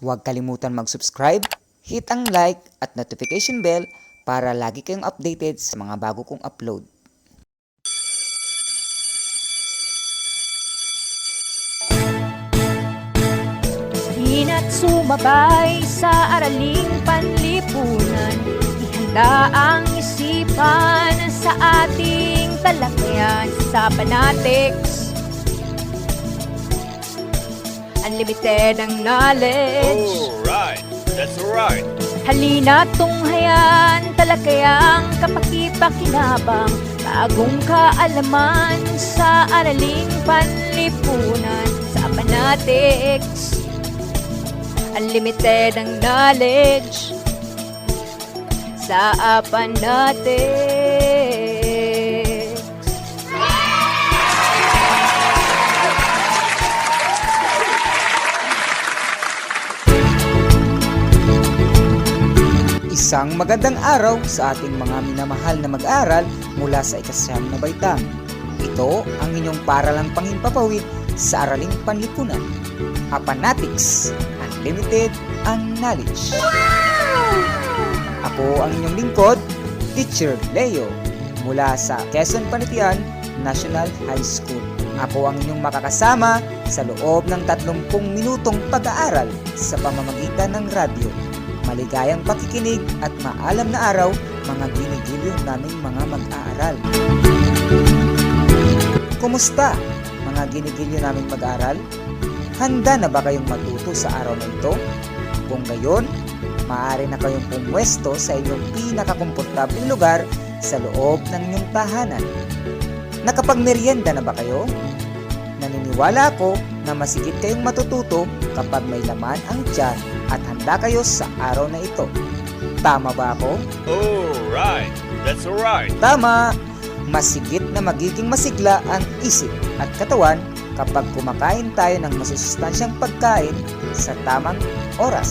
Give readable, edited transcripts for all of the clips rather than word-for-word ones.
Huwag kalimutan mag-subscribe, hit ang like at notification bell para lagi kayong updated sa mga bago kong upload. Hina't sumabay sa araling panlipunan, ihanda ang isipan sa ating talakayan sa Panatics. Unlimited ang knowledge. Alright, that's alright. Halina't tunghayan, talakayang kapakipakinabang, bagong kaalaman sa araling panlipunan sa Panatics. Unlimited ang knowledge sa Panatics. Isang magandang araw sa ating mga minamahal na mag-aaral mula sa ikasyam na baitang. Ito ang inyong paralang panghimpapawid sa araling panlipunan. Panatics, Unlimited ang knowledge. Ako ang inyong lingkod, Teacher Leo, mula sa Quezon Panitian National High School. Ako ang inyong makakasama sa loob ng 30 minutong pag-aaral sa pamamagitan ng radyo. Maligayang pakikinig at maalam na araw, mga ginigiliw naming mga mag-aaral. Kumusta, mga ginigiliw naming mag-aaral? Handa na ba kayong matuto sa araw na ito? Kung gayon, maaari na kayong pumwesto sa inyong pinakakomportableng lugar sa loob ng inyong tahanan. Nakapagmeryenda na ba kayo? Naniniwala ako na masigit kayong matututo kapag may laman ang tiyan at handa kayo sa araw na ito. Tama ba ako? Alright, that's alright. Tama! Masigit na magiging masigla ang isip at katawan kapag kumakain tayo ng masusustansyang pagkain sa tamang oras.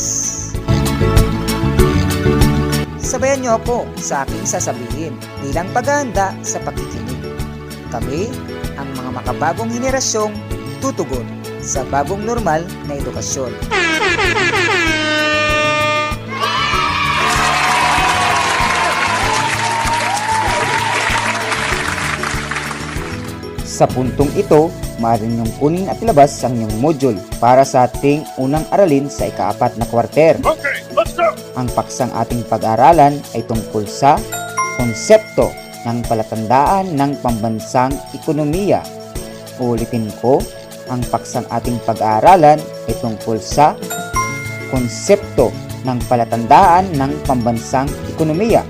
Sabayan niyo ako sa aking sasabihin bilang paghahanda sa pakikinig. Kami ang mga makabagong henerasyong tutugon sa bagong normal na edukasyon. Sa puntong ito, maaari niyong kunin at ilabas ang inyong module para sa ating unang aralin sa ika-4 na kwarter. Okay, let's go! Ang paksang ating pag-aralan ay tungkol sa konsepto ng palatandaan ng pambansang ekonomiya. Ulitin ko, ang paksang ating pag-aaralan ay tungkol sa konsepto ng palatandaan ng pambansang ekonomiya.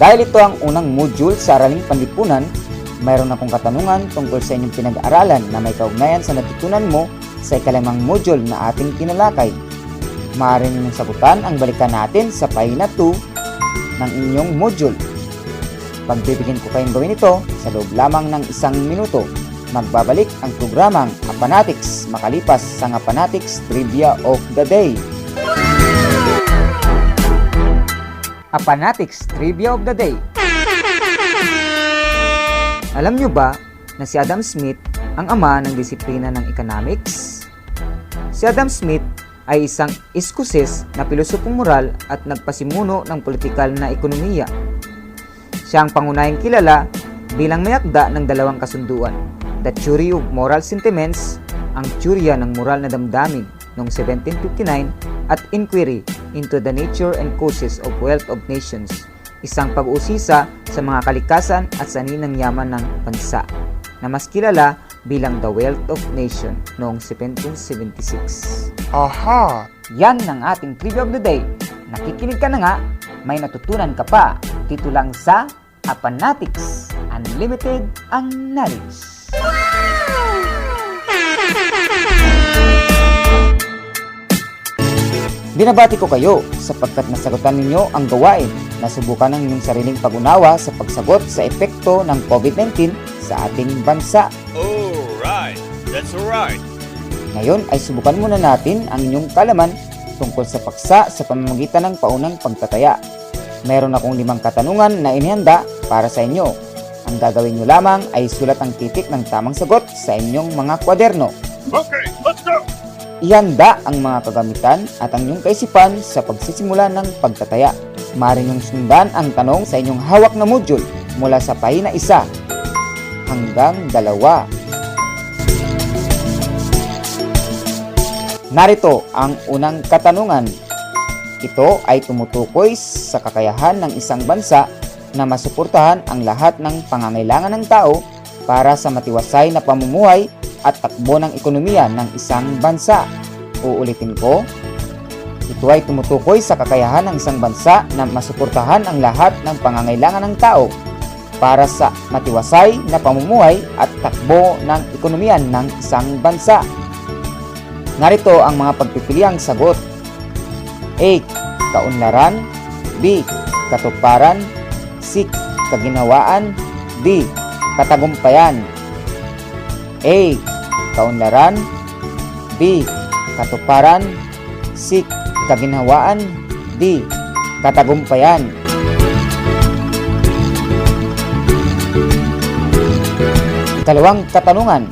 Dahil ito ang unang module sa araling panlipunan, mayroon akong katanungan tungkol sa inyong pinag-aaralan na may kaugnayan sa natutunan mo sa ikalimang module na ating tinalakay. Maaari ninyong sagutan ang balikan natin sa pahina 2 ng inyong module. Pagbibigyan ko kayong gawin ito sa loob lamang ng 1 minuto. Magbabalik ang programang Panatics makalipas sa Panatics Trivia of the Day. Panatics Trivia of the Day. Alam nyo ba na si Adam Smith ang ama ng disiplina ng economics? Si Adam Smith ay isang Escocese na pilosopong moral at nagpasimuno ng politikal na ekonomiya. Siya ang pangunahing kilala bilang may akda ng dalawang kasunduan, The Theory of Moral Sentiments, ang teorya ng moral na damdamin noong 1759, at Inquiry into the Nature and Causes of Wealth of Nations, isang pag-uusisa sa mga kalikasan at saninang yaman ng bansa, na mas kilala bilang The Wealth of Nation noong 1776. Aha! Yan ang ating Trivia of the Day. Nakikinig ka na nga, may natutunan ka pa. Dito lang sa Panatics, Unlimited ang knowledge. Binabati ko kayo sapagkat nasagutan ninyo ang gawain na subukan ng inyong sariling pag-unawa sa pagsagot sa epekto ng COVID-19 sa ating bansa. Alright, that's alright. Ngayon ay subukan muna natin ang inyong kalaman tungkol sa paksa sa pamamagitan ng paunang pagtataya. Meron akong 5 katanungan na inihanda para sa inyo. Ang gagawin nyo lamang ay sulat ang titik ng tamang sagot sa inyong mga kwaderno. Okay, let's go! Ihanda ang mga kagamitan at ang iyong kaisipan sa pagsisimula ng pagtataya. Maaari niyong sundan ang tanong sa inyong hawak na module mula sa pahina 1 hanggang 2. Narito ang unang katanungan. Ito ay tumutukoy sa kakayahan ng isang bansa na masuportahan ang lahat ng pangangailangan ng tao para sa matiwasay na pamumuhay at takbo ng ekonomiya ng isang bansa. Uulitin ko, ito ay tumutukoy sa kakayahan ng isang bansa na masuportahan ang lahat ng pangangailangan ng tao para sa matiwasay na pamumuhay at takbo ng ekonomiya ng isang bansa. Narito ang mga pagpipiliang sagot. A. Kaunlaran. B. Katuparan. C. Kaginhawaan. D. Katagumpayan. A. Kaunlaran. B. Katuparan. C. Kaginhawaan. D. Katagumpayan. Ikalawang katanungan.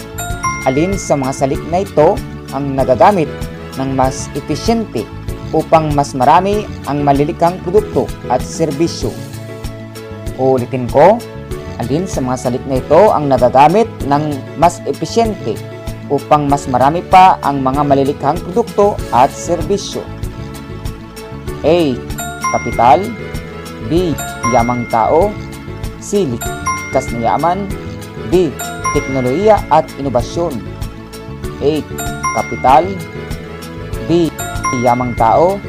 Alin sa mga salik na ito ang nagagamit ng mas epesyente upang mas marami ang malilikhang produkto at serbisyo? Uulitin ko, alin sa mga salik na ito ang nagagamit ng mas epesyente upang mas marami pa ang mga malilikhang produkto at serbisyo? A. Kapital. B. Yamang tao. C. Likas na yaman. D. Teknolohiya at inobasyon. A. Kapital. B. Yamang tao.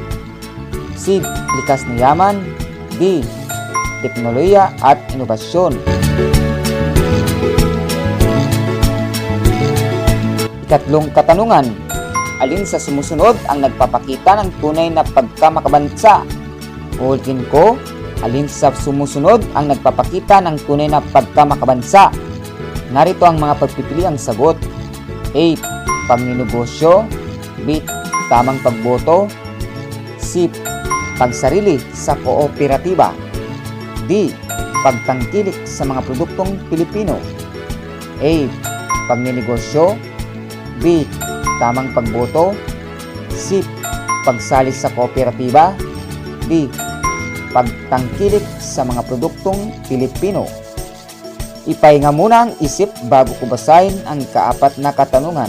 C. Likas na yaman. D. Teknolohiya at inobasyon. Ikatlong katanungan. Alin sa sumusunod ang nagpapakita ng tunay na pagkamakabansa? Ulitin ko, alin sa sumusunod ang nagpapakita ng tunay na pagkamakabansa? Narito ang mga pagpipiliang sagot. A. Pagninegosyo. B. Tamang pagboto. C. Pagsarili sa kooperatiba. D. Pagtangkilik sa mga produktong Pilipino. A. Pagninegosyo. B. Tamang pagboto. C. Pagsali sa kooperatiba. D. Pagtangkilik sa mga produktong Pilipino. Ipahinga muna ang isip bago ko basahin ang kaapat na katanungan.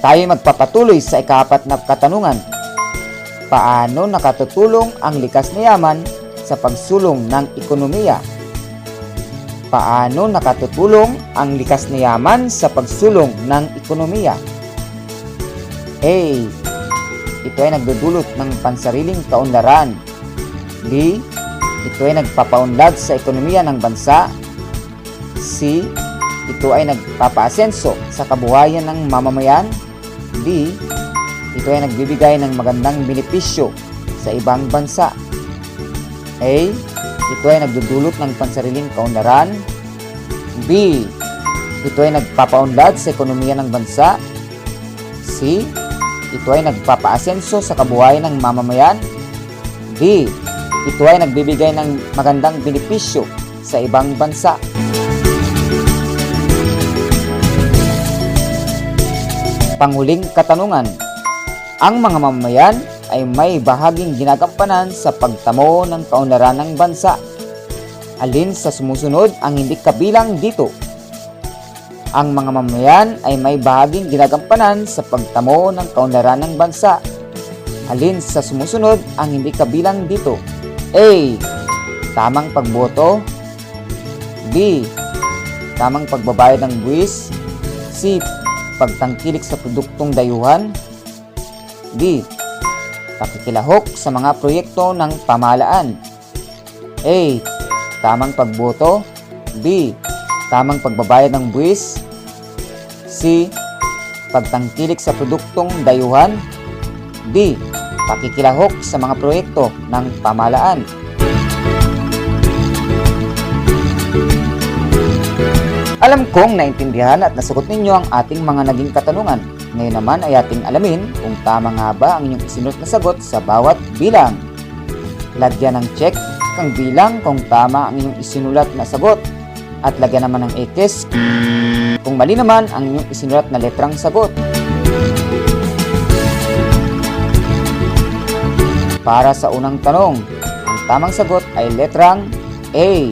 Tayo magpapatuloy sa ikaapat na katanungan. Paano nakatutulong ang likas na yaman sa pagsulong ng ekonomiya? Paano nakatutulong ang likas na yaman sa pagsulong ng ekonomiya? A. Ito ay nagdudulot ng pansariling kaunlaran. B. Ito ay nagpapaunlad sa ekonomiya ng bansa. C. Ito ay nagpapaasenso sa kabuhayan ng mamamayan. D. Ito ay nagbibigay ng magandang benepisyo sa ibang bansa. A. Ito ay nagdudulot ng pansariling kaunlaran. B. Ito ay nagpapaunlad sa ekonomiya ng bansa. C. Ito ay nagpapaasenso sa kabuhayan ng mamamayan. D. Ito ay nagbibigay ng magandang benepisyo sa ibang bansa. Panghuling katanungan. Ang mga mamamayan ay may bahaging ginagampanan sa pagtamo ng kaunlaran ng bansa. Alin sa sumusunod ang hindi kabilang dito? Ang mga mamamayan ay may bahaging ginagampanan sa pagtamo ng kaunlaran ng bansa. Alin sa sumusunod ang hindi kabilang dito? A. Tamang pagboto. B. Tamang pagbabayad ng buwis. C. Pagtangkilik sa produktong dayuhan. D. Pakikilahok sa mga proyekto ng pamahalaan. A. Tamang pagboto. B. Tamang pagbabayad ng buwis. C. Pagtangkilik sa produktong dayuhan. D. Pakikilahok sa mga proyekto ng pamahalaan. Alam kong naintindihan at nasagot ninyo ang ating mga naging katanungan. Ngayon naman ay ating alamin kung tama nga ba ang inyong isinulat na sagot sa bawat bilang. Lagyan ng check kang bilang kung tama ang inyong isinulat na sagot. At lagyan naman ng X kung mali naman ang inyong isinulat na letrang sagot. Para sa unang tanong, ang tamang sagot ay letrang A.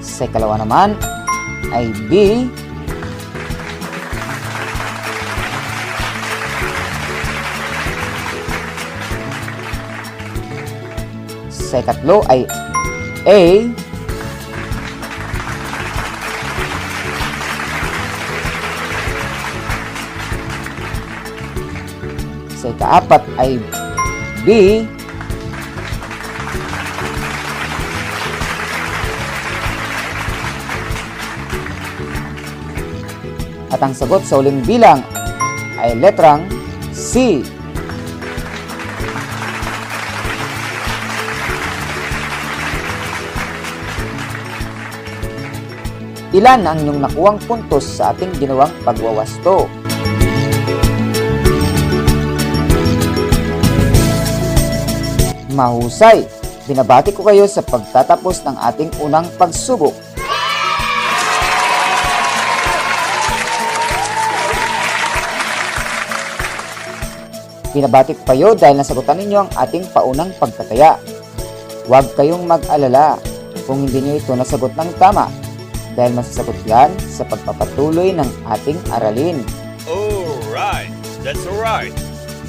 Sa ikalawa naman ay B. Sa ikatlo ay A. Sa ikaapat ay B. At ang sagot sa uling bilang ay letrang C. Ilan ang inyong nakuwang puntos sa ating ginawang pagwawasto? Mahusay! Binabati ko kayo sa pagtatapos ng ating unang pagsubok. Binabati ko kayo dahil nasagutan ninyo ang ating paunang pagtataya. Huwag kayong mag-alala kung hindi nyo ito nasagot ng tama dahil masasagot yan sa pagpapatuloy ng ating aralin. Alright, that's alright.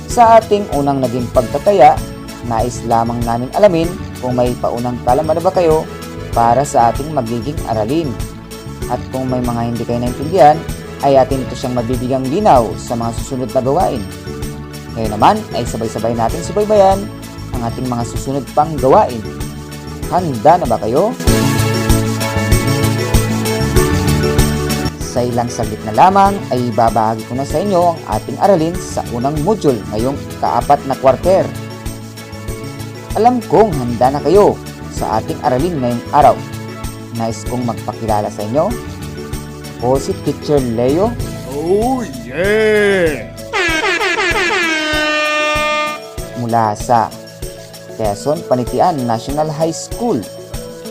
Sa ating unang naging pagtataya, nais lamang namin alamin kung may paunang kaalaman na ba kayo para sa ating magiging aralin. At kung may mga hindi kayo naintindihan, ay atin ito siyang mabibigang linaw sa mga susunod na gawain. Ngayon naman ay sabay-sabay natin subaybayan ang ating mga susunod pang gawain. Handa na ba kayo? Sa ilang saglit na lamang ay babahagi ko na sa inyo ang ating aralin sa unang module ngayong ika-4 na quarter. Alam kong handa na kayo sa ating aralin ngayong araw. Nais kong magpakilala sa inyo. Ako si Teacher Leo. Oh yeah! Mula sa Quezon Panitian National High School.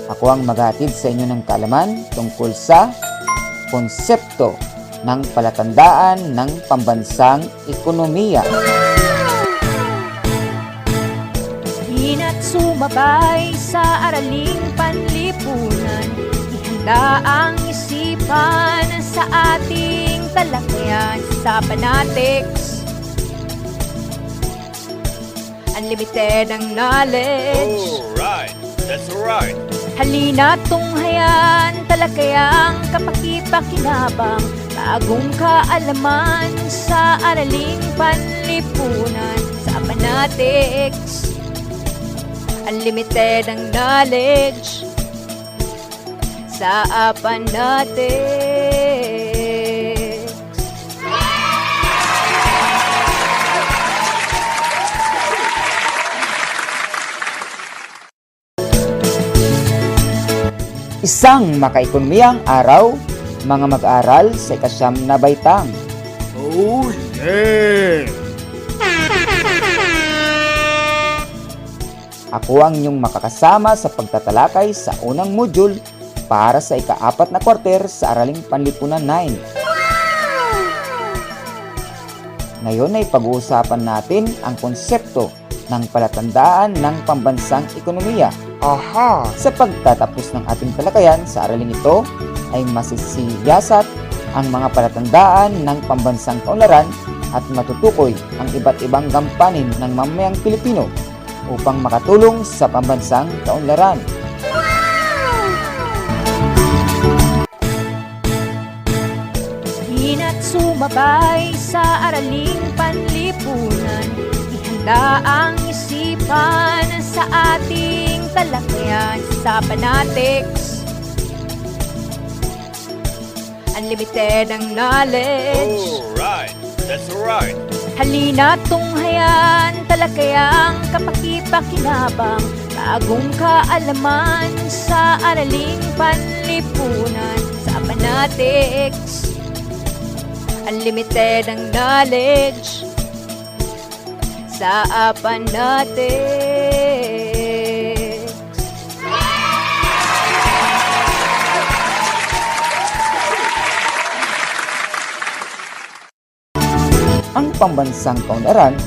Ako ang maghatid sa inyo ng kaalaman tungkol sa konsepto ng palatandaan ng pambansang ekonomiya. Hina't sumabay sa araling panlipunan, ihanda ang isipan sa ating talakayan sa Panatics. Unlimited ang knowledge. Alright, that's alright. Halina tunghayan, talakayang kapakipakinabang, bagong kaalaman sa araling panlipunan sa Panatics. Unlimited ang knowledge sa Panatics. Isang makaekonomiyang araw, mga mag-aral sa ika-9 na baitang. Oh yeah! Ako ang inyong makakasama sa pagtatalakay sa unang module para sa ika-4 na quarter sa Araling Panlipunan 9. Ngayon ay pag-uusapan natin ang konsepto ng palatandaan ng pambansang ekonomiya. Aha! Sa pagtatapos ng ating talakayan sa araling ito ay masisiyasat ang mga palatandaan ng pambansang kaunlaran at matutukoy ang iba't ibang gampanin ng mamamayang Pilipino upang makatulong sa pambansang kaunlaran. Hina't sumabay sa araling panlipunan, ihanda ang isipan sa ating talakayan sa Panatics. Unlimited ang knowledge. Alright, that's alright. Halina tunghayan, talakayang kapakipakinabang, bagong kaalaman sa araling panlipunan sa Panatics. Unlimited ang knowledge sa Apanatex. Ang pambansang kaunlaran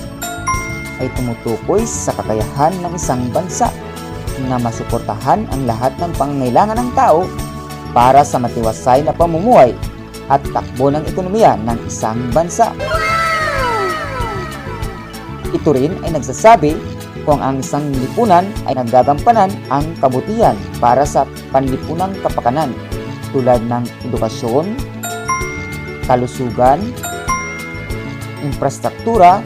ay tumutukoy sa kakayahan ng isang bansa na masuportahan ang lahat ng pangangailangan ng tao para sa matiwasay na pamumuhay at takbo ng ekonomiya ng isang bansa. Ito rin ay nagsasabi kung ang isang lipunan ay naggagampanan ang kabutihan para sa panlipunang kapakanan tulad ng edukasyon, kalusugan, infrastruktura,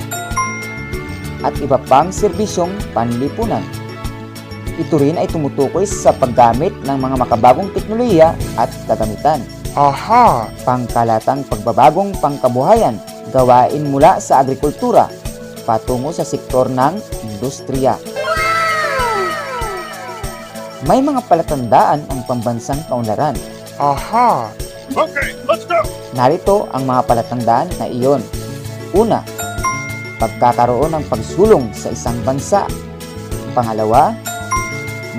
at iba pang serbisyong panlipunan. Ito rin ay tumutukoy sa paggamit ng mga makabagong teknolohiya at kagamitan. Aha! Pangkalatang pagbabagong pangkabuhayan, gawain mula sa agrikultura patungo sa sektor ng industriya. May mga palatandaan ang pambansang kaunlaran. Aha! Okay, let's go! Narito ang mga palatandaan na iyon. Una, pagkakaroon ng pagsulong sa isang bansa. Pangalawa,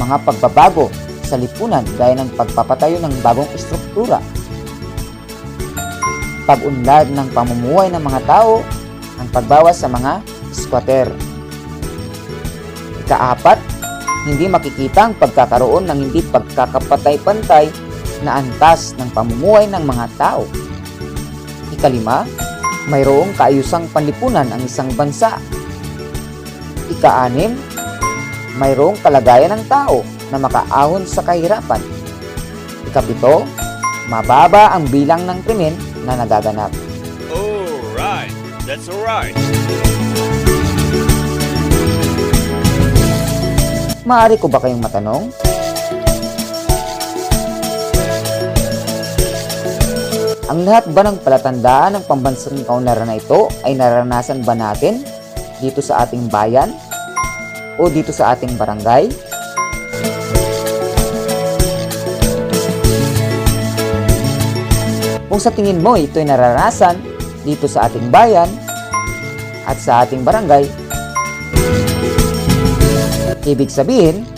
mga pagbabago sa lipunan gaya ng pagpapatayo ng bagong estruktura. Pag-unlad ng pamumuhay ng mga tao, ang pagbawas sa mga squatter. Ikaapat, hindi makikita ang pagkakaroon ng hindi pagkakapatay-pantay na antas ng pamumuhay ng mga tao. Ikalima, mayroong kaayusang panlipunan ang isang bansa. Ika-anim, mayroong kalagayan ng tao na makaahon sa kahirapan. Ikapito, mababa ang bilang ng krimen na nagaganap. Alright, that's alright. Maaari ko ba kayong matanong? Ang lahat ba ng palatandaan ng pambansang kaunlaran na ito ay naranasan ba natin dito sa ating bayan o dito sa ating barangay? Kung sa tingin mo ito ay naranasan dito sa ating bayan at sa ating barangay, ibig sabihin,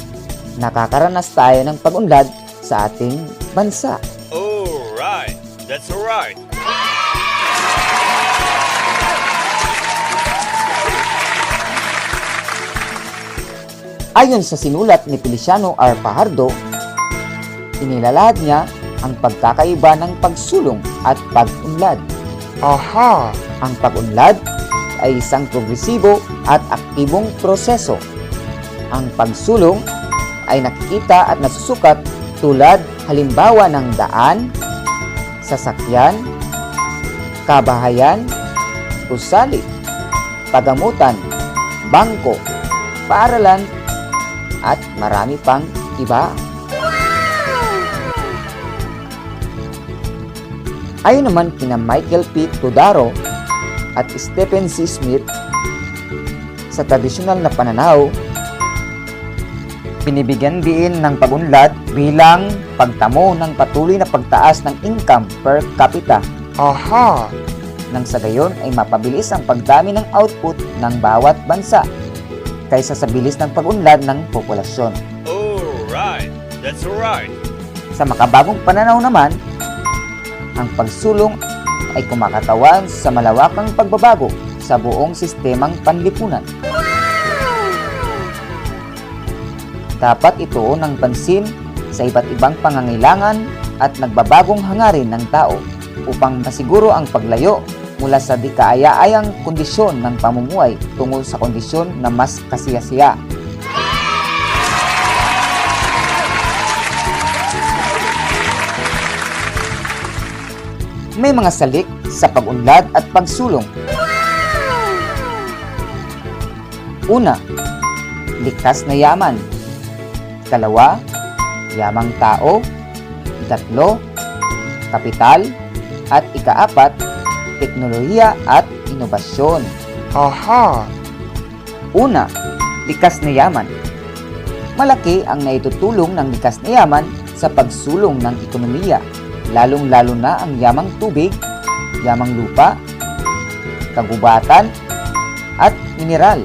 nakakaranas tayo ng pag-unlad sa ating bansa. Alright, that's alright. Ayon sa sinulat ni Feliciano R. Fajardo, inilalahad niya ang pagkakaiba ng pagsulong at pag-unlad. Aha! Ang pag-unlad ay isang progresibo at aktibong proseso. Ang pagsulong ay nakikita at nasusukat tulad halimbawa ng daan, sasakyan, kabahayan, gusali, pagamutan, bangko, paaralan, at marami pang iba. Ayon naman kina Michael P. Todaro at Stephen C. Smith, sa tradisyonal na pananaw, binibigyan din ng pag-unlad bilang pagtamo ng patuloy na pagtaas ng income per capita. Aha! Nang sa gayon ay mapabilis ang pagdami ng output ng bawat bansa kaysa sa bilis ng pag-unlad ng populasyon. Alright, that's alright. Sa makabagong pananaw naman, ang pagsulong ay kumakatawan sa malawakang pagbabago sa buong sistemang panlipunan. Dapat ito ng pansin sa iba't ibang pangangailangan at nagbabagong hangarin ng tao upang masiguro ang paglayo mula sa di kaaya-ayang kondisyon ng pamumuhay tungo sa kondisyon na mas kasiyasiya. May mga salik sa pag-unlad at pagsulong. Una, likas na yaman. Ikalawa, yamang tao. Ikatlo, kapital. At ikaapat, teknolohiya at inobasyon. Aha! Una, likas na yaman. Malaki ang naitutulong ng likas na yaman sa pagsulong ng ekonomiya, lalong-lalo na ang yamang tubig, yamang lupa, kagubatan, at mineral.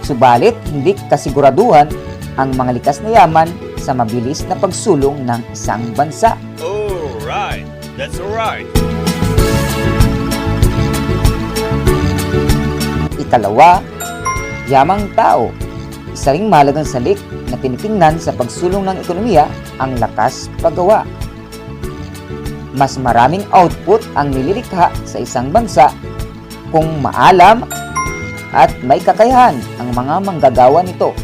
Subalit, hindi kasiguraduhan ang mga likas na yaman sa mabilis na pagsulong ng isang bansa. Alright, that's alright. Ikalawa, yamang tao. Isa ring mahalagang salik na tinitingnan sa pagsulong ng ekonomiya ang lakas paggawa. Mas maraming output ang nililikha sa isang bansa kung maalam at may kakayahan ang mga manggagawa nito.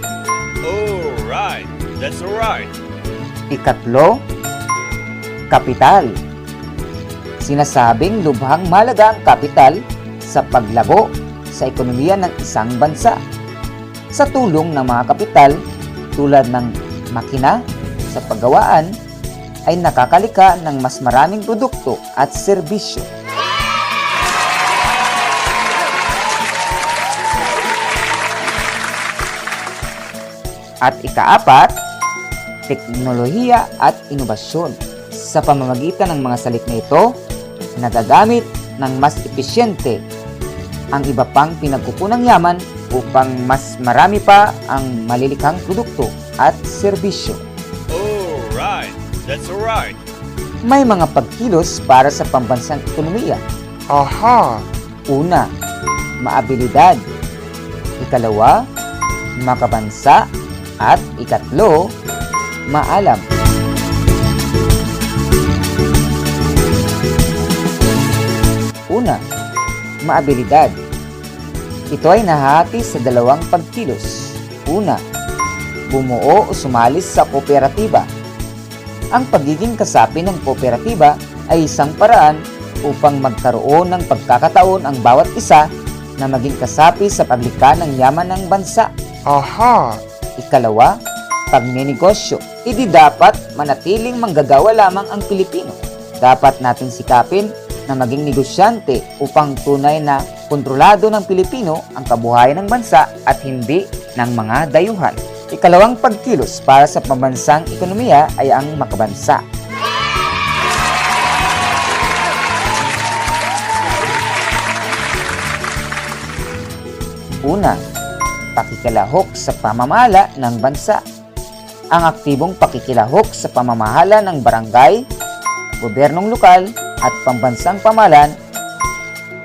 Alright, that's alright. Ikatlo, kapital. Sinasabing lubhang mahalaga ang kapital sa paglago sa ekonomiya ng isang bansa. Sa tulong ng mga kapital tulad ng makina sa paggawaan ay nakakalika ng mas maraming produkto at serbisyo. At ikaapat, teknolohiya at inobasyon. Sa pamamagitan ng mga salik na ito, nagagamit ng mas epesyente ang iba pang pinagkukunang yaman upang mas marami pa ang malilikhang produkto at serbisyo. Alright, that's alright. May mga pagkilos para sa pambansang ekonomiya. Aha. Una, maabilidad. Ikalawa, makabansa. At ikatlo, maalam. Una, maabilidad. Ito ay nahati sa dalawang pagkilos. Una, bumuo o sumalis sa kooperatiba. Ang pagiging kasapi ng kooperatiba ay isang paraan upang magkaroon ng pagkakataon ang bawat isa na maging kasapi sa paglikha ng yaman ng bansa. Aha. Ikalawa, pagnenegosyo. Hindi dapat manatiling manggagawa lamang ang Pilipino. Dapat natin sikapin na maging negosyante upang tunay na kontrolado ng Pilipino ang kabuhayan ng bansa at hindi ng mga dayuhan. Ikalawang pagkilos para sa pambansang ekonomiya ay ang makabansa. Una, pakikilahok sa pamamahala ng bansa. Ang aktibong pakikilahok sa pamamahala ng barangay, gobyernong lokal at pambansang pamahalaan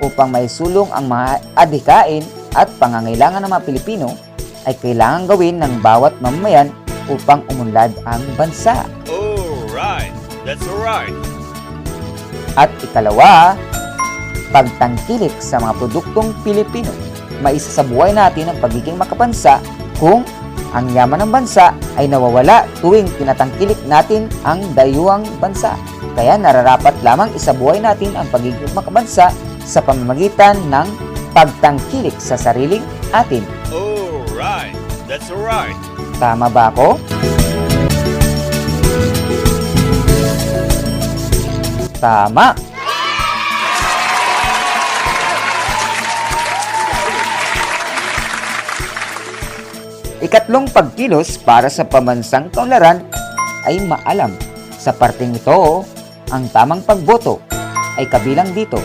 upang maisulong ang mga adhikain at pangangailangan ng mga Pilipino ay kailangan gawin ng bawat mamamayan upang umunlad ang bansa. Alright, that's alright. At ikalawa, pagtangkilik sa mga produktong Pilipino. Maisa sa buhay natin ang pagiging makabansa kung ang yaman ng bansa ay nawawala tuwing tinatangkilik natin ang dayuhang bansa. Kaya nararapat lamang isabuhay natin ang pagiging makabansa sa pamamagitan ng pagtangkilik sa sariling atin. Alright, that's alright. Tama ba ako? Tama! Ikatlong pagkilos para sa pambansang kaunlaran ay maalam. Sa parteng ito, ang tamang pagboto ay kabilang dito.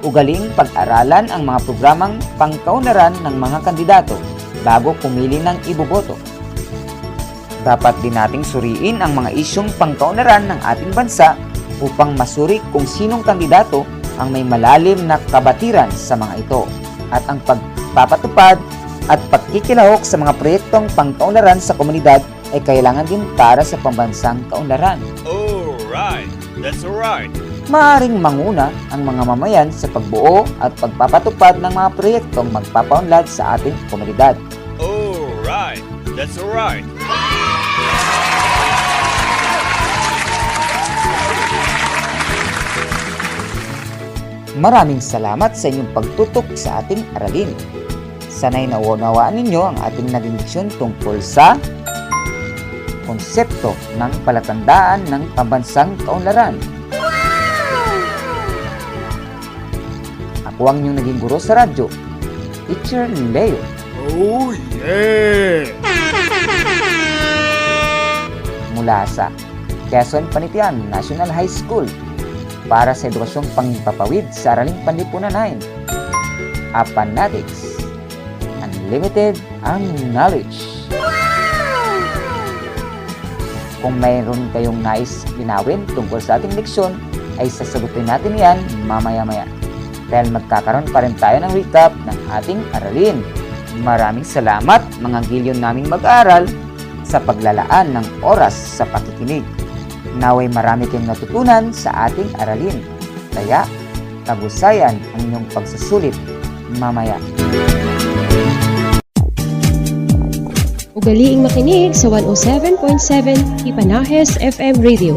Ugaling pag-aralan ang mga programang pangkaunlaran ng mga kandidato bago pumili ng iboboto. Dapat din nating suriin ang mga isyong pangkaunlaran ng ating bansa upang masuri kung sinong kandidato ang may malalim na kabatiran sa mga ito at ang pagpapatupad at pagkikilahok sa mga proyektong pangkaunlaran sa komunidad ay kailangan din para sa pambansang kaunlaran. Alright, that's alright. Maaaring manguna ang mga mamayan sa pagbuo at pagpapatupad ng mga proyektong magpapaunlad sa ating komunidad. Alright, that's alright. Maraming salamat sa inyong pagtutok sa ating aralin. Sana'y naunawaan ninyo ang ating naging leksyon tungkol sa konsepto ng palatandaan ng pambansang kaunlaran. Ako ang inyong naging guro sa radyo, Teacher Leo. Oh yeah! Mula sa Quezon Panitian National High School para sa edukasyong pangpapawid sa Araling Panlipunan 9, Apanatics, and Unlimited ang knowledge. Kung mayroon kayong nais linawin tungkol sa ating leksyon, ay sasagutin natin yan mamaya-maya. Dahil magkakaroon pa rin tayo ng recap ng ating aralin. Maraming salamat mga gilyon naming mag-aaral sa paglalaan ng oras sa pakikinig. Naway marami kayong natutunan sa ating aralin. Kaya, tagusayan ang inyong pagsusulit mamaya. Ugaliing makinig sa 107.7 Tipanahes FM Radio,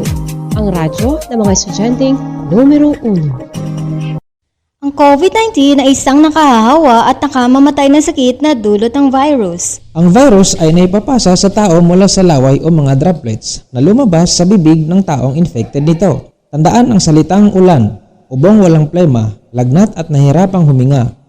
ang radyo ng mga estudyanteng numero 1. Ang COVID-19 ay isang nakahahawa at nakamamatay na sakit na dulot ng virus. Ang virus ay naipapasa sa tao mula sa laway o mga droplets na lumabas sa bibig ng taong infected nito. Tandaan ang salitang ulan, ubong walang plema, lagnat at nahirapang huminga.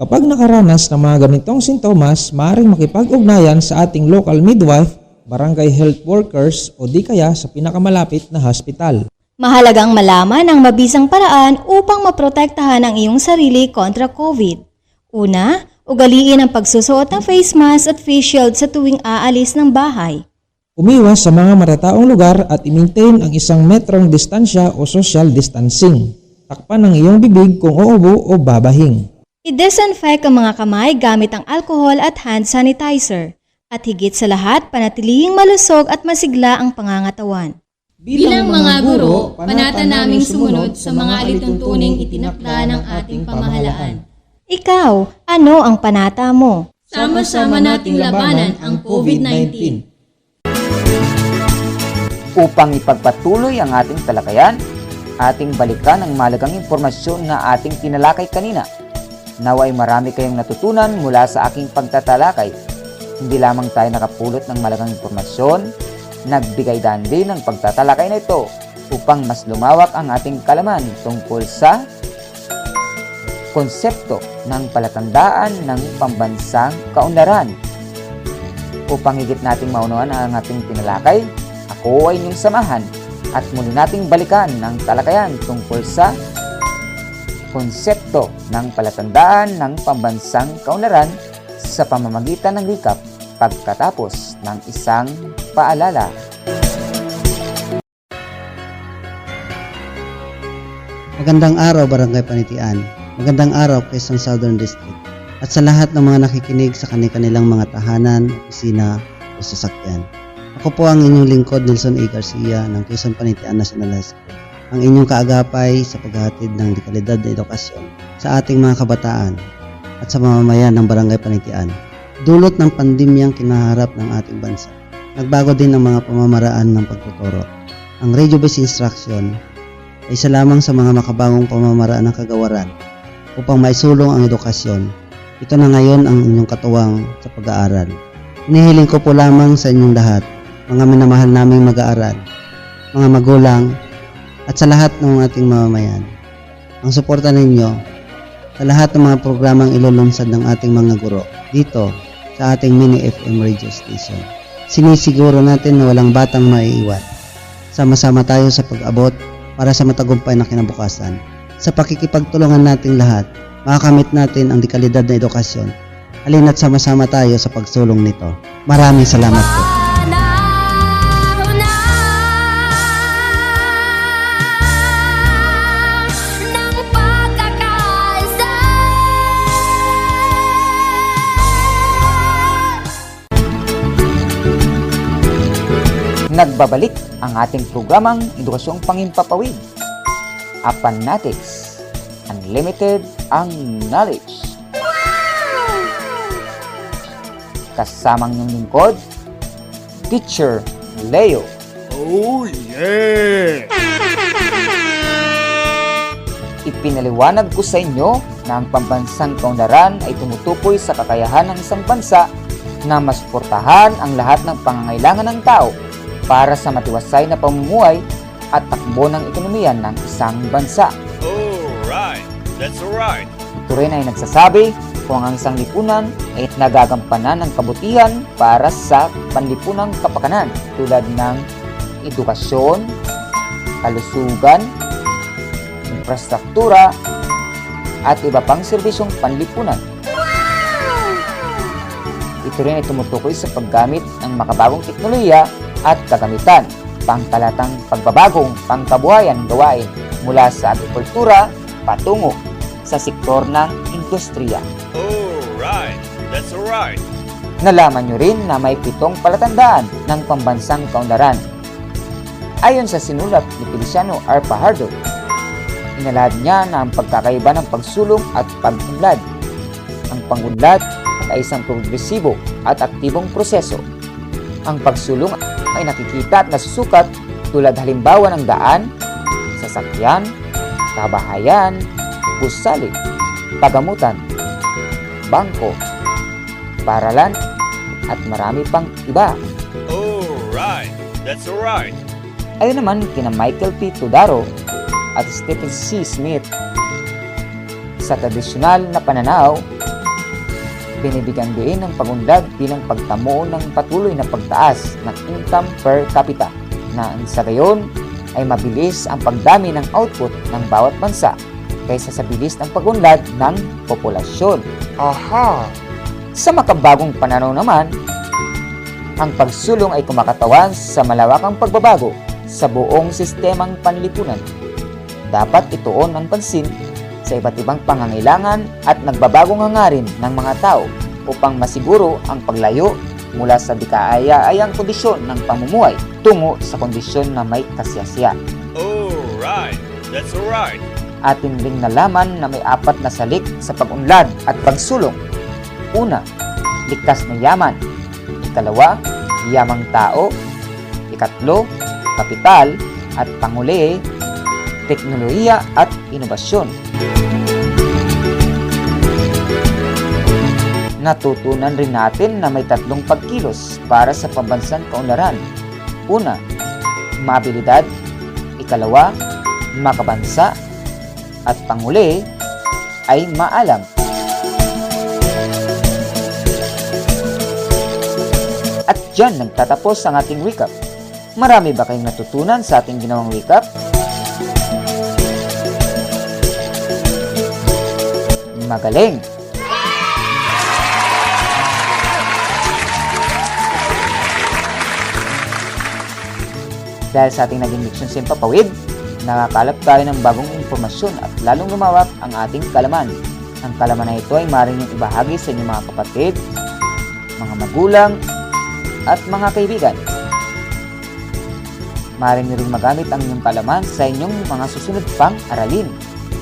Kapag nakaranas ng mga ganitong sintomas, maaaring makipag-ugnayan sa ating local midwife, barangay health workers o di kaya sa pinakamalapit na hospital. Mahalagang malaman ang mabisang paraan upang maprotektahan ang iyong sarili kontra COVID. Una, ugaliin ang pagsusuot ng face mask at face shield sa tuwing aalis ng bahay. Umiwas sa mga matataong lugar at i-maintain ang 1 metrong distansya o social distancing. Takpan ang iyong bibig kung uubo o babahing. I-disinfect ang mga kamay gamit ang alcohol at hand sanitizer. At higit sa lahat, panatilihing malusog at masigla ang pangangatawan. Bilang mga guro, panata naming sumunod sa mga alituntuning itinakda ng ating pamahalaan. Ikaw, ano ang panata mo? Sama-sama nating labanan ang COVID-19. Upang ipagpatuloy ang ating talakayan, ating balikan ang mahalagang impormasyon na ating tinalakay kanina. Naway marami kayong natutunan mula sa aking pagtatalakay. Hindi lamang tayo nakapulot ng mahalagang impormasyon, nagbigay daan din ng pagtatalakay na ito upang mas lumawak ang ating kalaman tungkol sa konsepto ng palatandaan ng pambansang kaunlaran. Upang higit nating maunawaan ang ating tinalakay, ako ay inyong samahan at muli nating balikan ng talakayan tungkol sa konsepto ng palatandaan ng pambansang kaunlaran sa pamamagitan ng recap pagkatapos ng isang paalala. Magandang araw Barangay Panitian, magandang araw Quezon Southern District at sa lahat ng mga nakikinig sa kanilang mga tahanan, opisina o sasakyan. Ako po ang inyong lingkod Nelson A. Garcia ng Quezon Panitian National High School, ang inyong kaagapay sa paghahatid ng dekalidad na edukasyon sa ating mga kabataan at sa mamamayan ng Barangay Panitian. Dulot ng pandemyang kinaharap ng ating bansa, nagbago din ang mga pamamaraan ng pagtuturo. Ang radio-based instruction ay isa lamang sa mga makabagong pamamaraan ng kagawaran upang maisulong ang edukasyon. Ito na ngayon ang inyong katuwang sa pag-aaral. Hinihiling ko po lamang sa inyong lahat, mga minamahal naming mag-aaral, mga magulang, at sa lahat ng ating mamamayan. Ang suporta ninyo sa lahat ng mga programang ilulunsad ng ating mga guro dito sa ating mini FM radio station. Sinisiguro natin na walang batang maiiwan. Sama-sama tayo sa pag-abot para sa matagumpay na kinabukasan. Sa pakikipagtulungan nating lahat, makakamit natin ang dekalidad na edukasyon. Halina't sama-sama tayo sa pagsulong nito. Maraming salamat po. Nagbabalik ang ating programang Edukasyong Pangimpapawid. Apanatics, Unlimited ang knowledge. Kasamang yung lingkod, Teacher Leo. Oh yeah! Ipinaliwanag ko sa inyo na ang pambansang kaunlaran ay tumutukoy sa kakayahan ng isang bansa na masuportahan ang lahat ng pangangailangan ng tao para sa matiwasay na pamumuhay at takbo ng ekonomiya ng isang bansa. Alright, that's alright. Ito rin ay nagsasabi kung ang isang lipunan ay nagagampanan ng kabutihan para sa panlipunang kapakanan tulad ng edukasyon, kalusugan, infrastruktura, at iba pang serbisyong panlipunan. Ito rin ay tumutukoy sa paggamit ng makabagong teknolohiya at kagamitan, pangkalatang pagbabagong pangkabuhayan gawain mula sa agrikultura patungo sa sektor ng industriya. Alright, that's alright. Nalaman nyo rin na may 7 palatandaan ng pambansang kaunlaran. Ayon sa sinulat ni Feliciano R. Fajardo, inalad niya na ang pagkakaiba ng pagsulong at pag-unlad. Ang pag-unlad ay isang progresibo at aktibong proseso. Ang pagsulong ay nakikita at nasusukat tulad halimbawa ng daan, sasakyan, kabahayan, gusali, pagamutan, bangko, paralan, at marami pang iba. Alright, that's alright. Ayon naman kina Michael P. Todaro at Stephen C. Smith, sa tradisyonal na pananaw, binibigyan din ng pagunlad bilang pagtamo ng patuloy na pagtaas ng income per capita na sa gayon ay mabilis ang pagdami ng output ng bawat bansa kaysa sa bilis ng pagunlad ng populasyon. Aha! Sa makabagong pananaw naman, ang pagsulong ay kumakatawan sa malawakang pagbabago sa buong sistemang panlipunan. Dapat ituon ang pansin sa iba't ibang pangangailangan at nagbabagong hangarin ng mga tao upang masiguro ang paglayo mula sa di kaaya-ayang kondisyon ng pamumuhay tungo sa kondisyon na may kasiyasiya. Alright, that's alright. Atin ding nalaman na may 4 na salik sa pag-unlad at pagsulong. Una, likas na yaman. Ikalawa, yamang tao. Ikatlo, kapital. At panguli, teknolohiya at inobasyon. Natutunan rin natin na may 3 pagkilos para sa pambansang kaunlaran. Una, mabilidad. Ikalawa, makabansa. At panguli ay maalam. At dyan nagtatapos ang ating recap. Marami ba kayong natutunan sa ating ginawang recap? Magaling! Dahil sa ating naging leksyon sa Papawid, nakakalap tayo ng bagong impormasyon at lalong lumawak ang ating kalaman. Ang kalaman na ito ay maaaring niyong ibahagi sa inyong mga kapatid, mga magulang, at mga kaibigan. Maaaring niyo rin magamit ang inyong kalaman sa inyong mga susunod pang aralin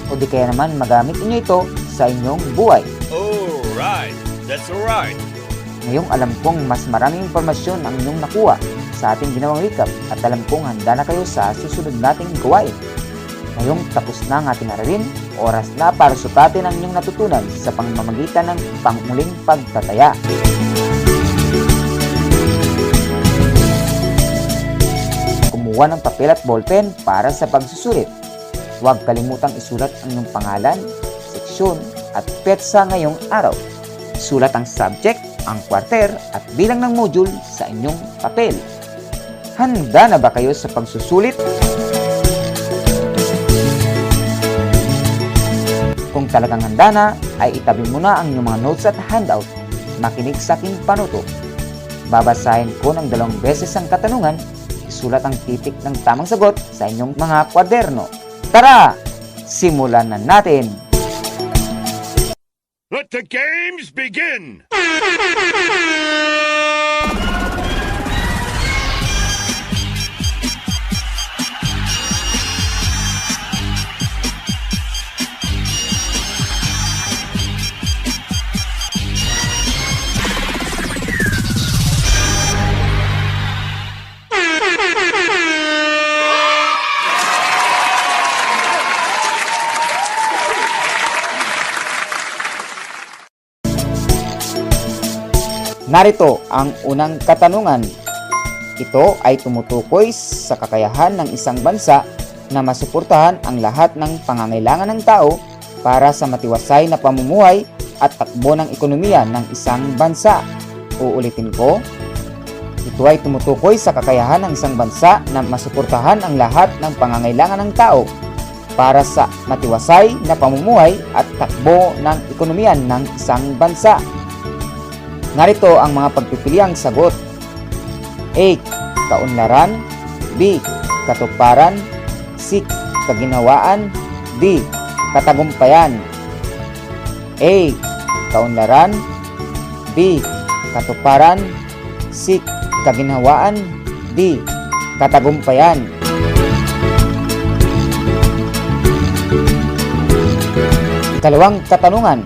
o di kaya naman magamit niyo ito sa inyong buhay. Alright, that's alright. Ngayong alam kong mas maraming impormasyon ang inyong nakuha sa ating ginawang recap at alam kong handa na kayo sa susunod nating gawain. Ngayong tapos na ang ating aralin, oras na para sukatin ang inyong natutunan sa pamamagitan ng pangmuling pagtataya. Kumuha ng papel at ballpen para sa pagsusulit. Huwag kalimutang isulat ang inyong pangalan, seksyon at petsa ngayong araw. Sulat ang subject, ang quarter at bilang ng module sa inyong papel. Handa na ba kayo sa pagsusulit? Kung talagang handa na, ay itabi mo na ang inyong mga notes at handout. Makinig sa aking panuto. Babasahin ko ng 2 beses ang katanungan. Isulat ang titik ng tamang sagot sa inyong mga kwaderno. Tara! Simulan na natin! Let the games begin! Narito ang unang katanungan. Ito ay tumutukoy sa kakayahan ng isang bansa na masuportahan ang lahat ng pangangailangan ng tao para sa matiwasay na pamumuhay at takbo ng ekonomiya ng isang bansa. Uulitin ko. Ito ay tumutukoy sa kakayahan ng isang bansa na masuportahan ang lahat ng pangangailangan ng tao para sa matiwasay na pamumuhay at takbo ng ekonomiya ng isang bansa. Narito ang mga pagpipiliang sagot. A. Kaunlaran. B. Katuparan. C. Kaginhawaan. D. Katagumpayan. A. Kaunlaran. B. Katuparan. C. Kaginhawaan. D. Katagumpayan. Ikalawang katanungan.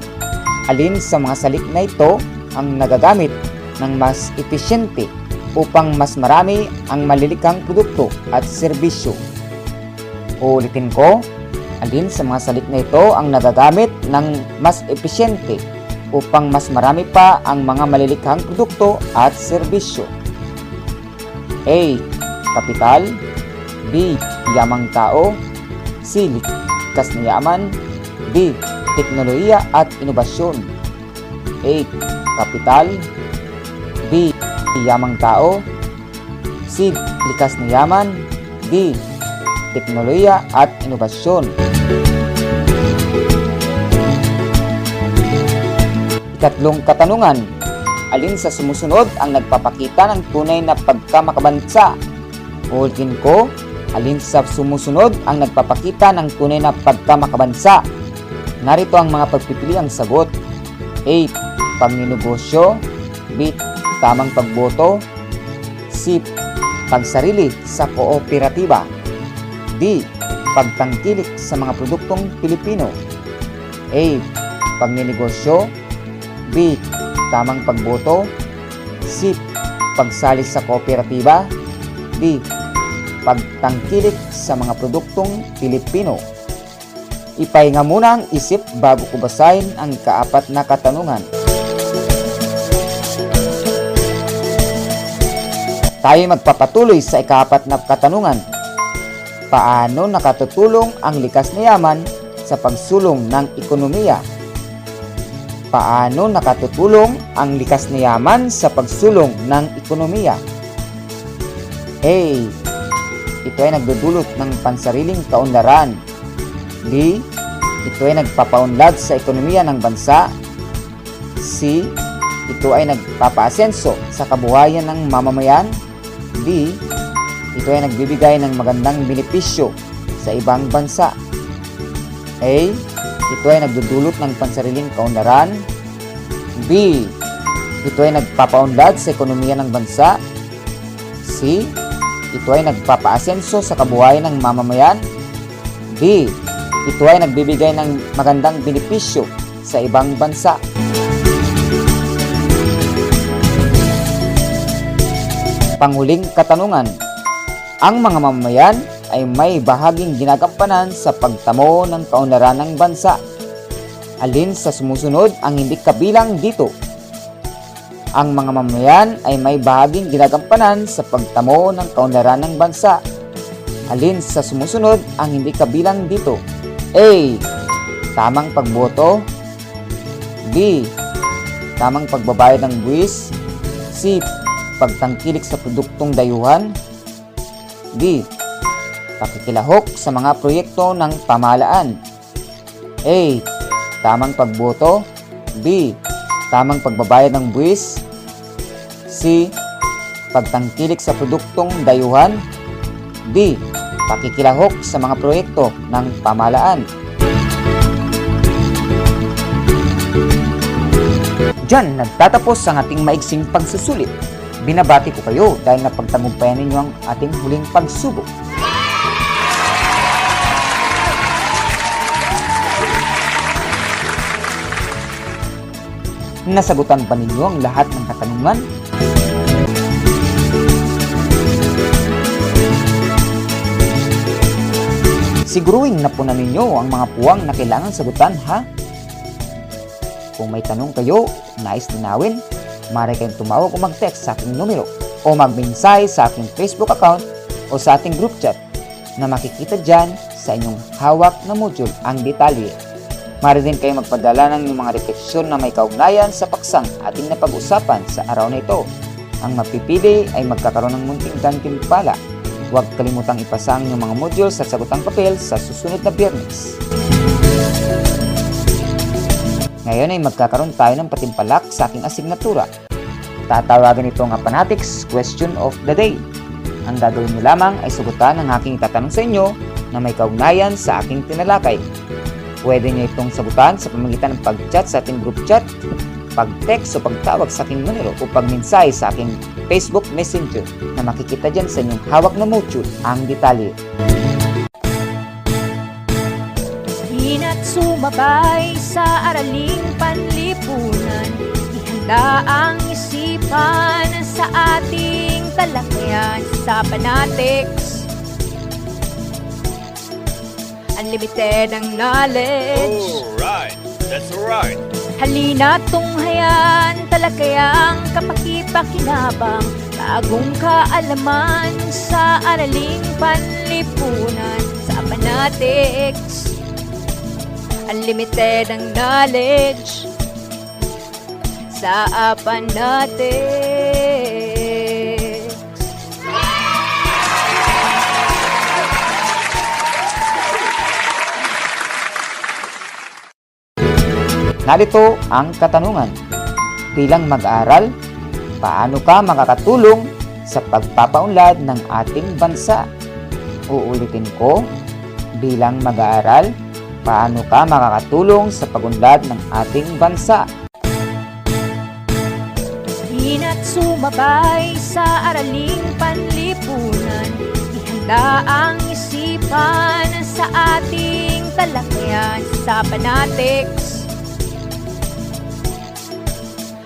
Alin sa mga salik na ito ang nagagamit ng mas epesyente upang mas marami ang malilikhang produkto at serbisyo? Uulitin ko, alin sa mga salik na ito ang nagagamit ng mas epesyente upang mas marami pa ang mga malilikhang produkto at serbisyo? A. Kapital. B. Yamang tao. C. Likas na yaman. D. Teknolohiya at inobasyon. A. Kapital. B. Yamang tao. C. Likas na yaman. D. Teknolohiya at inobasyon. Ikatlong katanungan. Alin sa sumusunod ang nagpapakita ng tunay na pagkamakabansa? Ulitin ko, alin sa sumusunod ang nagpapakita ng tunay na pagkamakabansa? Narito ang mga pagpipiliang sagot. A. Pagninegosyo. B. Tamang pagboto. C. Pagsarili sa kooperatiba. D. Pagtangkilik sa mga produktong Pilipino. A. Pagninegosyo. B. Tamang pagboto. C. Pagsali sa kooperatiba. D. Pagtangkilik sa mga produktong Pilipino. Ipahinga muna ang isip bago ko basahin ang kaapat na katanungan. Tayo magpapatuloy sa ikaapat na katanungan. Paano nakatutulong ang likas na yaman sa pagsulong ng ekonomiya? Paano nakatutulong ang likas na yaman sa pagsulong ng ekonomiya? A. Ito ay nagdudulot ng pansariling kaunlaran. B. Ito ay nagpapaunlad sa ekonomiya ng bansa. C. Ito ay nagpapaasenso sa kabuhayan ng mamamayan. D. Ito ay nagbibigay ng magandang benepisyo sa ibang bansa. A. Ito ay nagdudulot ng pansariling kaunlaran. B. Ito ay nagpapaunlad sa ekonomiya ng bansa. C. Ito ay nagpapaasenso sa kabuhayan ng mamamayan. D. Ito ay nagbibigay ng magandang benepisyo sa ibang bansa. Panghuling katanungan. Ang mga mamamayan ay may bahaging ginagampanan sa pagtamo ng kaunlaran ng bansa. Alin sa sumusunod ang hindi kabilang dito? Ang mga mamamayan ay may bahaging ginagampanan sa pagtamo ng kaunlaran ng bansa. Alin sa sumusunod ang hindi kabilang dito? A. Tamang pagboto. B. Tamang pagbabayad ng buwis. C. Pagtangkilik sa produktong dayuhan. D. Pakikilahok sa mga proyekto ng pamahalaan. A. Tamang pagboto. B. Tamang pagbabayad ng buwis. C. Pagtangkilik sa produktong dayuhan. D. Pakikilahok sa mga proyekto ng pamahalaan. Diyan nagtatapos ang ating maiksing pagsusulit. Binabati ko kayo dahil napagtagumpayan ninyo ang ating huling pagsubok. Nasagutan ba ninyo ang lahat ng katanungan? Siguruhin na po na ninyo ang mga puwang na kailangan sagutan, ha? Kung may tanong kayo, nais linawin, maaari kayong tumawag o mag-text sa aking numero o mag-mensahe sa aking Facebook account o sa ating group chat na makikita dyan sa inyong hawak na module ang detalye. Maaari din kayong magpadala ng mga refleksyon na may kaugnayan sa paksang ating napag-usapan sa araw na ito. Ang mapipili ay magkakaroon ng munting gantimpala. Huwag kalimutang ipasa ang inyong mga modules at sagutang papel sa susunod na Biyernes. Ngayon ay magkakaroon tayo ng patimpalak sa aking asignatura. Tatawagan itong Apanatics Question of the Day. Ang gagawin niyo lamang ay sagutan ang aking itatanong sa inyo na may kaugnayan sa aking tinalakay. Pwede niyo itong sagutan sa pamamagitan ng pag-chat sa ating group chat, pag-text o pagtawag sa aking numero o pag-mensahe sa aking Facebook Messenger na makikita dyan sa inyong hawak na module ang detalye. Hina't sumabay sa araling panlipunan, ihanda ang isipan sa ating talakayan sa Panatics. Unlimited ang knowledge. Alright, that's alright. Halina tunghayan, talakayang kapakipakinabang, bagong kaalaman sa araling panlipunan sa Panatics. Unlimited ang knowledge sa Panatics. Narito ang katanungan. Bilang mag-aaral, paano ka makakatulong sa pagpapaunlad ng ating bansa? Uulitin ko, bilang mag-aaral, paano ka makakatulong sa pagunlad ng ating bansa? Hina't sumabay sa araling panlipunan, ihanda ang isipan sa ating talakayan sa Panatics.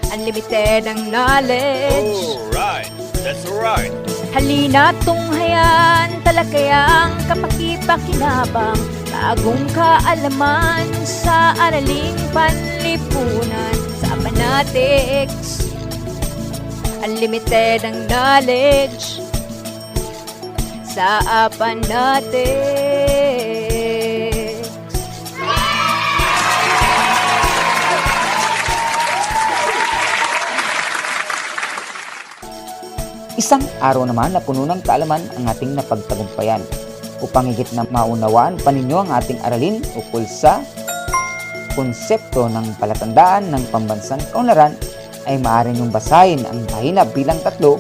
Unlimited ang knowledge. Alright, that's alright. Halina tunghayan, talakayang kapakipakinabang, bagong kaalaman sa araling panlipunan sa Panatics. Unlimited ang knowledge sa Panatics. Isang araw naman na puno ng kaalaman ang ating napagtagumpayan. Upang higit na maunawaan pa ninyo ang ating aralin ukol sa konsepto ng palatandaan ng pambansang kaunlaran, ay maaari niyong basahin ang pahina bilang 3 ng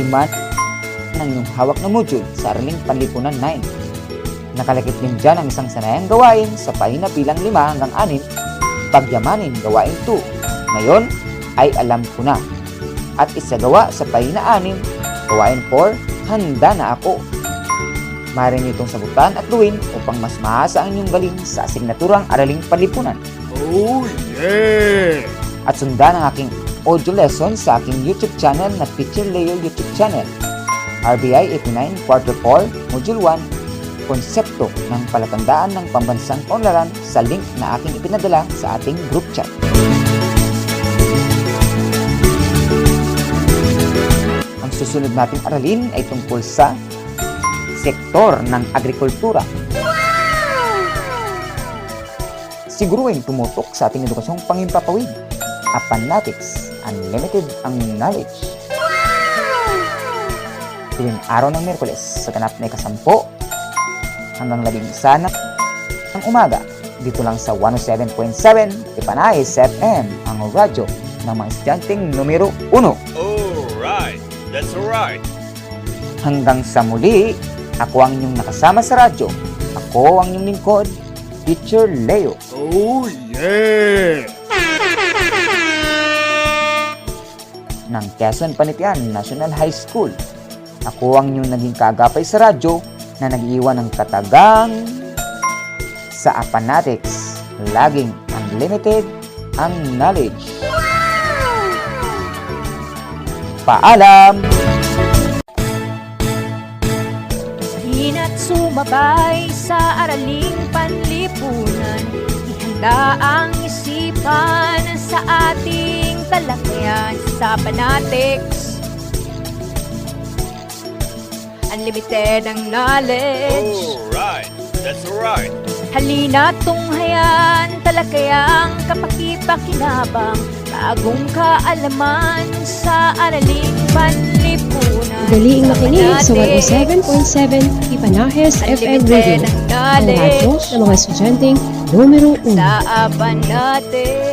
5 ng iyong hawak na module sa Araling Panlipunan 9. Nakalagit din dyan ang isang sanayang gawain sa pahina bilang 5 hanggang 6, pagyamanin gawain 2. Ngayon ay alam ko na. At isagawa sa pahina 6, gawain 4, handa na ako. Maaari niyo itong sagutan at gawin upang mas mahasa ang inyong galing sa asignaturang Araling Panlipunan. Oh yeah! At sundan ang aking audio lesson sa aking YouTube channel na Teacher Leo YouTube channel. RBI 89 Quarter 4 Module 1, Konsepto ng Palatandaan ng Pambansang Kaunlaran sa link na aking ipinadala sa ating group chat. Ang susunod nating aralin ay tungkol sa sektor ng agrikultura. Siguruhin tumutok sa ating edukasyong pangimpapawid. Apanatics, unlimited ang knowledge. Tuwing araw ng Miyerkules sa ganap na 10 hanggang 11 ng umaga, dito lang sa 107.7 Ipanayes FM, ang radyo ng mga estudyanteng numero 1. Alright, that's alright. Hanggang sa muli, ako ang inyong nakasama sa radyo. Ako ang inyong lingkod, Teacher Leo. Oh yeah! Ng Quezon Panitian National High School. Ako ang inyong naging kaagapay sa radyo na nag-iwan ng katagang sa Apanatics. Laging unlimited ang knowledge. Paalam! Hina't sumabay sa araling panlipunan, ihanda ang isipan sa ating talakayan sa Panatics. Unlimited ang knowledge. Alright, that's alright. Halina tunghayan, talakayang kapakipakinabang, bagong kaalaman sa araling panlipunan Daliing sa makinig sa Panatics. 107.7 Ipanahes FM Radio, Unlimited ang ang radyo knowledge ng mga estudyanteng numero 1. sa Panatics.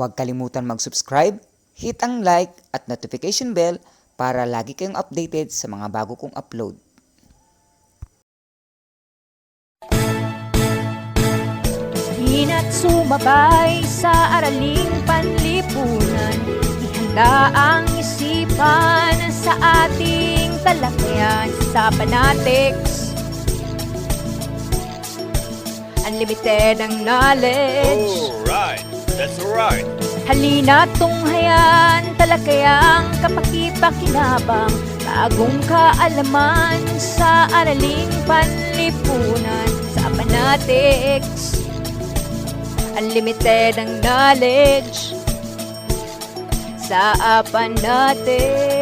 Huwag kalimutan mag-subscribe, hit ang like at notification bell para lagi kayong updated sa mga bago kong upload. Hina't sumabay sa araling panlipunan, ihanda ang isipan sa ating talakayan sa Fanatics. Unlimited ang knowledge. Alright, that's right. Halina tunghayan, talakayang kapakipakinabang, bagong kaalaman sa araling panlipunan sa Fanatics. Unlimited ang knowledge sa Fanatics.